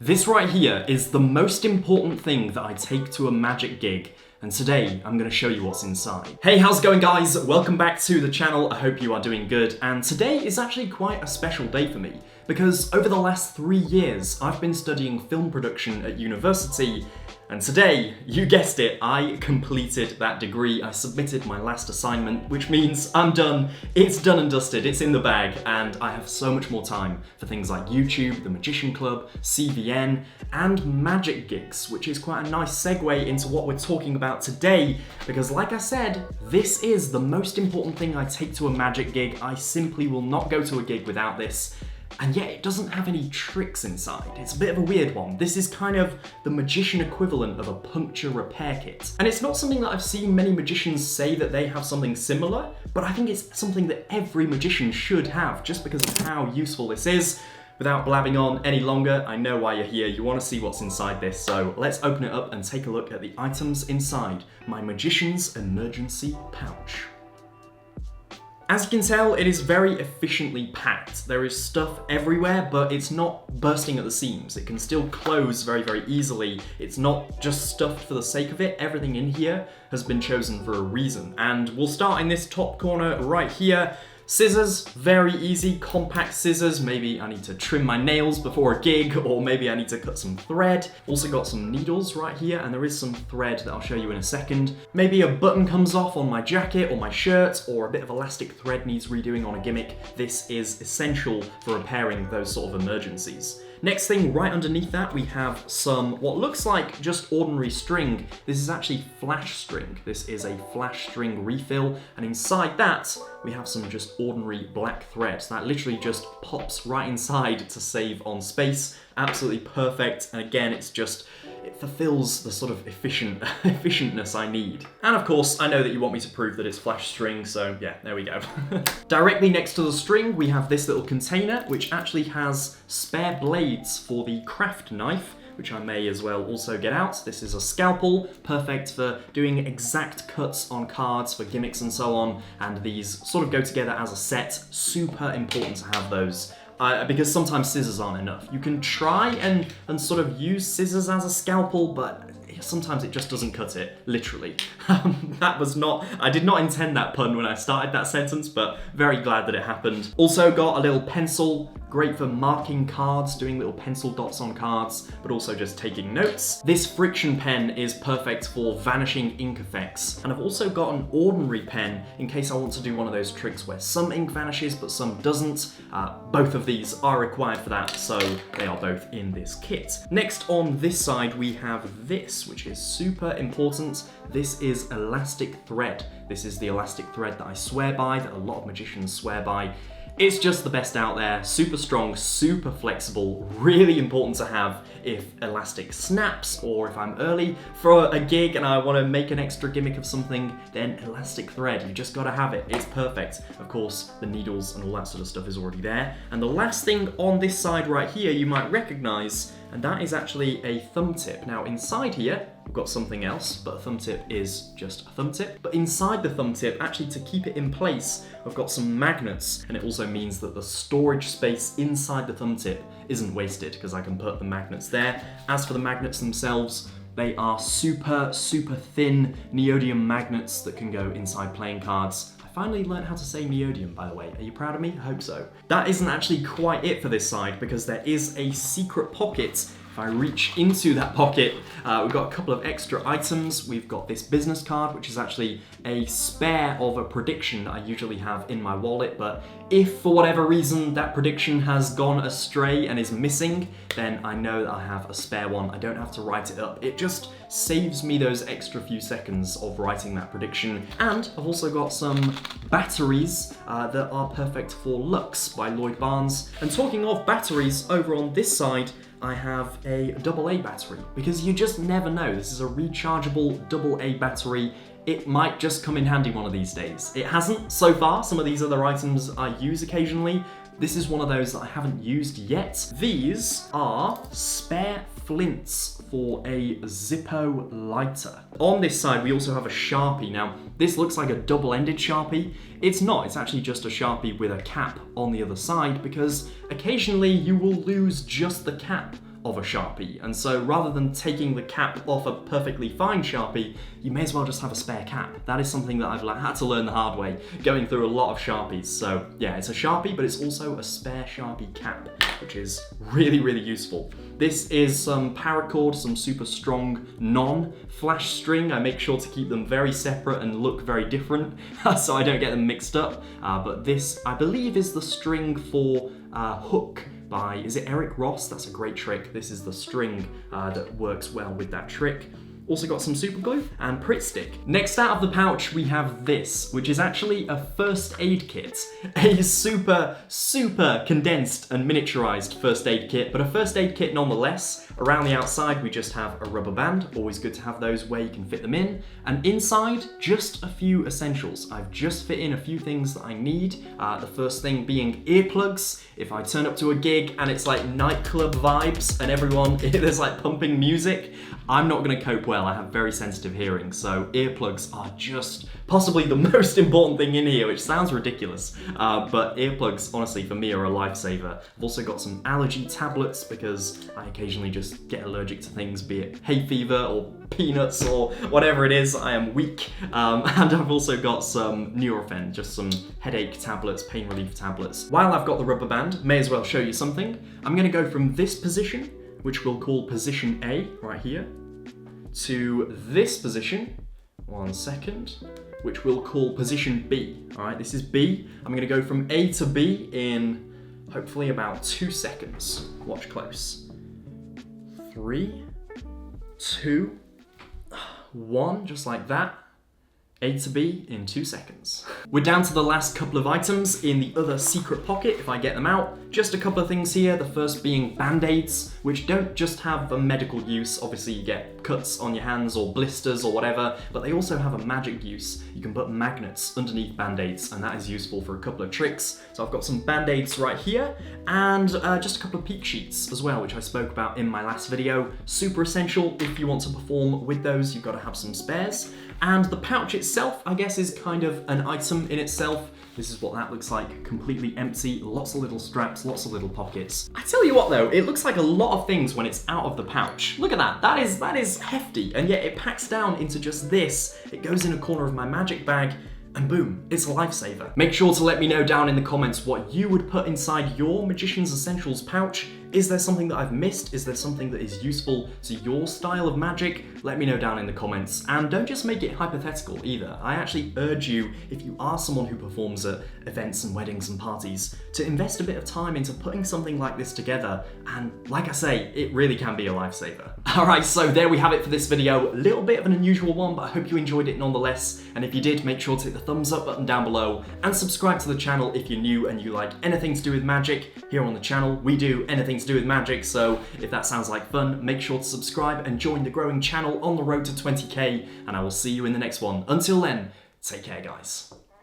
This right here is the most important thing that I take to a magic gig, and today I'm going to show you what's inside. Hey, how's it going, guys? Welcome back to the channel. I hope you are doing good, and today is actually quite a special day for me because over the last 3 years I've been studying film production at university, and today, you guessed it, I completed that degree. I submitted my last assignment, which means I'm done. It's done and dusted, it's in the bag, and I have so much more time for things like YouTube, the Magician Club, CVN, and magic gigs, which is quite a nice segue into what we're talking about today, because like I said, this is the most important thing I take to a magic gig. I simply will not go to a gig without this. And yet it doesn't have any tricks inside. It's a bit of a weird one. This is kind of the magician equivalent of a puncture repair kit. And it's not something that I've seen many magicians say that they have something similar, but I think it's something that every magician should have just because of how useful this is. Without blabbing on any longer, I know why you're here. You want to see what's inside this, so let's open it up and take a look at the items inside my magician's emergency pouch. As you can tell, it is very efficiently packed. There is stuff everywhere, but it's not bursting at the seams. It can still close very, very easily. It's not just stuffed for the sake of it. Everything in here has been chosen for a reason. And we'll start in this top corner right here. Scissors, very easy, compact scissors. Maybe I need to trim my nails before a gig, or maybe I need to cut some thread. Also got some needles right here, and there is some thread that I'll show you in a second. Maybe a button comes off on my jacket or my shirt, or a bit of elastic thread needs redoing on a gimmick. This is essential for repairing those sort of emergencies. Next thing, right underneath that, we have some, what looks like just ordinary string. This is actually flash string. This is a flash string refill, and inside that, we have some just ordinary black thread. So that literally just pops right inside to save on space. Absolutely perfect, and again, it fulfills the sort of efficientness I need. And of course, I know that you want me to prove that it's flash string, so yeah, there we go. Directly next to the string, we have this little container, which actually has spare blades for the craft knife, which I may as well also get out. This is a scalpel, perfect for doing exact cuts on cards for gimmicks and so on, and these sort of go together as a set. Super important to have those. Because sometimes scissors aren't enough. You can try and sort of use scissors as a scalpel, but sometimes it just doesn't cut it, literally. I did not intend that pun when I started that sentence, but very glad that it happened. Also got a little pencil, great for marking cards, doing little pencil dots on cards, but also just taking notes. This friction pen is perfect for vanishing ink effects. And I've also got an ordinary pen in case I want to do one of those tricks where some ink vanishes, but some doesn't. Both of these are required for that, so they are both in this kit. Next on this side, we have this, which is super important. This is elastic thread. This is the elastic thread that I swear by, that a lot of magicians swear by. It's just the best out there, super strong, super flexible, really important to have if elastic snaps, or if I'm early for a gig and I want to make an extra gimmick of something, then elastic thread, you just gotta have it, it's perfect. Of course, the needles and all that sort of stuff is already there. And the last thing on this side right here you might recognize, and that is actually a thumb tip. Now inside here, we've got something else, but a thumb tip is just a thumb tip. But inside the thumb tip, actually to keep it in place, I've got some magnets, and it also means that the storage space inside the thumb tip isn't wasted because I can put the magnets there. As for the magnets themselves, they are super, super thin neodymium magnets that can go inside playing cards. I finally learned how to say neodymium, by the way. Are you proud of me? I hope so. That isn't actually quite it for this side because there is a secret pocket. If I reach into that pocket, we've got a couple of extra items. We've got this business card, which is actually a spare of a prediction I usually have in my wallet, but if for whatever reason that prediction has gone astray and is missing, then I know that I have a spare one. I don't have to write it up. It just saves me those extra few seconds of writing that prediction. And I've also got some batteries that are perfect for Lux by Lloyd Barnes. And talking of batteries, over on this side, I have a AA battery, because you just never know. This is a rechargeable AA battery. It might just come in handy one of these days. It hasn't so far. Some of these other items I use occasionally. This is one of those that I haven't used yet. These are spare flints for a Zippo lighter. On this side, we also have a Sharpie. Now, this looks like a double-ended Sharpie. It's not, it's actually just a Sharpie with a cap on the other side, because occasionally you will lose just the cap of a Sharpie. And so rather than taking the cap off a perfectly fine Sharpie, you may as well just have a spare cap. That is something that I've had to learn the hard way, going through a lot of Sharpies. So yeah, it's a Sharpie, but it's also a spare Sharpie cap, which is really, really useful. This is some paracord, some super strong non-flash string. I make sure to keep them very separate and look very different so I don't get them mixed up. But this, I believe, is the string for Hook by, is it Eric Ross? That's a great trick. This is the string that works well with that trick. Also got some super glue and Pritt stick. Next out of the pouch, we have this, which is actually a first aid kit. A super, super condensed and miniaturized first aid kit, but a first aid kit nonetheless. Around the outside, we just have a rubber band. Always good to have those where you can fit them in. And inside, just a few essentials. I've just fit in a few things that I need. The first thing being earplugs. If I turn up to a gig and it's like nightclub vibes and everyone, there's like pumping music, I'm not gonna cope well. I have very sensitive hearing, so earplugs are just possibly the most important thing in here, which sounds ridiculous. But earplugs, honestly, for me are a lifesaver. I've also got some allergy tablets because I occasionally just get allergic to things, be it hay fever or peanuts or whatever it is. I am weak. And I've also got some Nurofen, just some headache tablets, pain relief tablets. While I've got the rubber band, may as well show you something. I'm gonna go from this position, which we'll call position A right here, to this position, 1 second, which we'll call position B. All right, this is B. I'm gonna go from A to B in hopefully about 2 seconds. Watch close. 3, 2, 1, just like that. A to B in 2 seconds. We're down to the last couple of items in the other secret pocket, if I get them out. Just a couple of things here, the first being band-aids, which don't just have a medical use. Obviously you get cuts on your hands or blisters or whatever, but they also have a magic use. You can put magnets underneath band-aids, and that is useful for a couple of tricks. So I've got some band-aids right here, and just a couple of peak sheets as well, which I spoke about in my last video. Super essential if you want to perform with those, you've got to have some spares. And the pouch itself, I guess, is kind of an item in itself. This is what that looks like, completely empty, lots of little straps, lots of little pockets. I tell you what though, it looks like a lot of things when it's out of the pouch. Look at that, that is hefty, and yet it packs down into just this. It goes in a corner of my magic bag, and boom, it's a lifesaver. Make sure to let me know down in the comments what you would put inside your Magician's Essentials pouch. Is there something that I've missed? Is there something that is useful to your style of magic? Let me know down in the comments. And don't just make it hypothetical either. I actually urge you, if you are someone who performs at events and weddings and parties, to invest a bit of time into putting something like this together. And like I say, it really can be a lifesaver. Alright, so there we have it for this video. A little bit of an unusual one, but I hope you enjoyed it nonetheless. And if you did, make sure to hit the thumbs up button down below and subscribe to the channel if you're new and you like anything to do with magic. Here on the channel, we do anything to do with magic, so if that sounds like fun, make sure to subscribe and join the growing channel on the road to 20k, and I will see you in the next one. Until then, take care, guys.